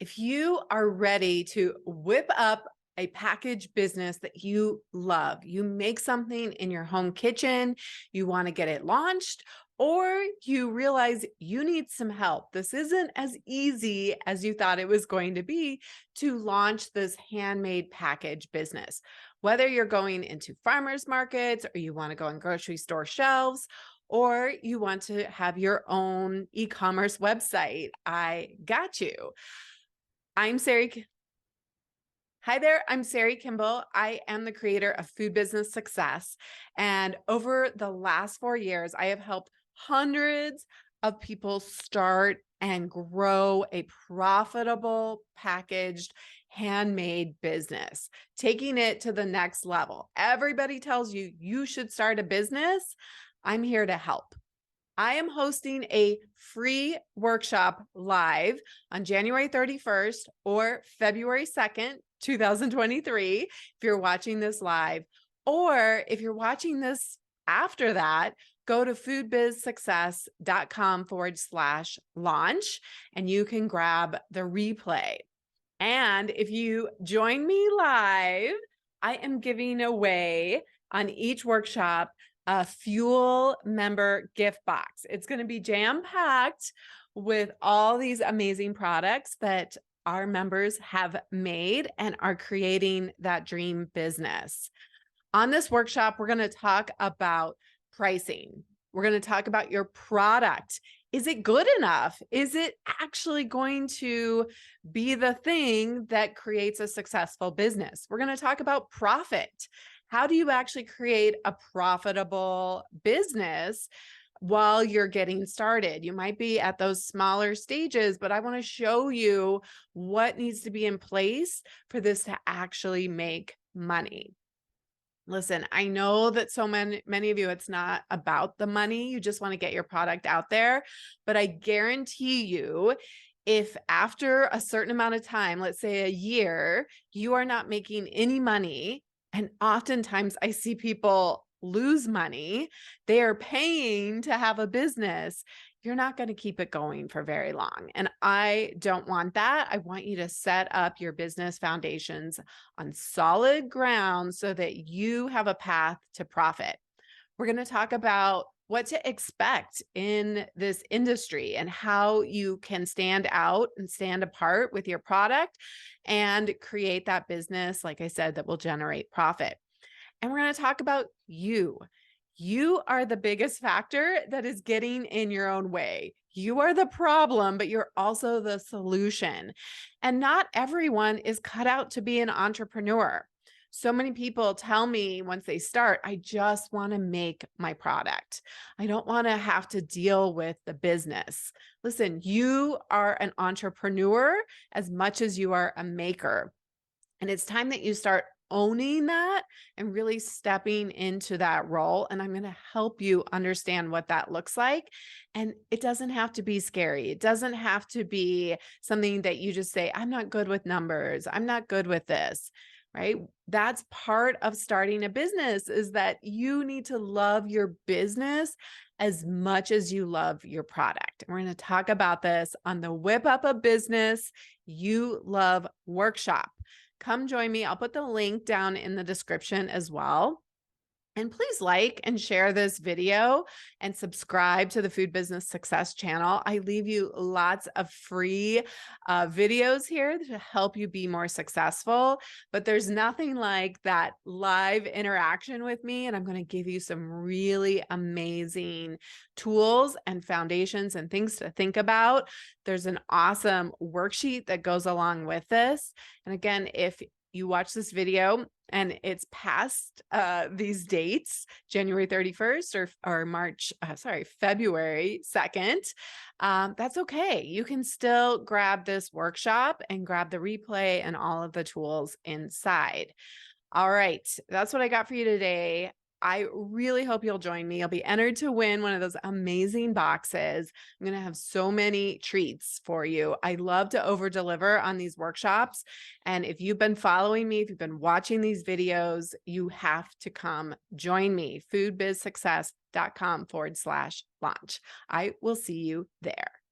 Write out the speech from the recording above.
If you are ready to whip up a packaged business that you love, you make something in your home kitchen, you want to get it launched, or you realize you need some help. This isn't as easy as you thought it was going to be to launch this handmade package business. Whether you're going into farmers markets or you want to go on grocery store shelves, or you want to have your own e-commerce website, I got you. I'm Sari. Hi there, I'm Sari Kimbell. I am the creator of Food Business Success. And over the last 4 years, I have helped hundreds of people start and grow a profitable packaged handmade business, taking it to the next level. Everybody tells you you should start a business. I'm here to help. I am hosting a free workshop live on January 31st or February 2nd, 2023, if you're watching this live, or if you're watching this after that, go to foodbizsuccess.com/launch and you can grab the replay. And if you join me live, I am giving away on each workshop a Fuel member gift box. It's going to be jam-packed with all these amazing products that our members have made and are creating that dream business. On this workshop, we're going to talk about pricing. We're going to talk about your product. Is it good enough? Is it actually going to be the thing that creates a successful business? We're going to talk about profit. How do you actually create a profitable business while you're getting started? You might be at those smaller stages, but I want to show you what needs to be in place for this to actually make money. Listen, I know that so many of you, it's not about the money. You just want to get your product out there. But I guarantee you, if after a certain amount of time, let's say a year, you are not making any money, and oftentimes I see people lose money, they are paying to have a business, you're not going to keep it going for very long. And I don't want that. I want you to set up your business foundations on solid ground so that you have a path to profit. We're going to talk about what to expect in this industry and how you can stand out and stand apart with your product and create that business, like I said, that will generate profit. And we're going to talk about you. You are the biggest factor that is getting in your own way. You are the problem, but you're also the solution. And not everyone is cut out to be an entrepreneur. So many people tell me once they start, I just want to make my product. I don't want to have to deal with the business. Listen, you are an entrepreneur as much as you are a maker. And it's time that you start owning that and really stepping into that role. And I'm going to help you understand what that looks like. And it doesn't have to be scary. It doesn't have to be something that you just say, I'm not good with numbers. I'm not good with this, right? That's part of starting a business, is that you need to love your business as much as you love your product. We're going to talk about this on the Whip Up a Business You Love workshop. Come join me. I'll put the link down in the description as well. And please like and share this video and subscribe to the Food Business Success channel. I leave you lots of free videos here to help you be more successful, but there's nothing like that live interaction with me. And I'm going to give you some really amazing tools and foundations and things to think about. There's an awesome worksheet that goes along with this. And again, if you watch this video and it's past these dates, January 31st or February 2nd, that's okay. You can still grab this workshop and grab the replay and all of the tools inside. All right, that's what I got for you today. I really hope you'll join me. You'll be entered to win one of those amazing boxes. I'm going to have so many treats for you. I love to over deliver on these workshops. And if you've been following me, if you've been watching these videos, you have to come join me. foodbizsuccess.com/launch. I will see you there.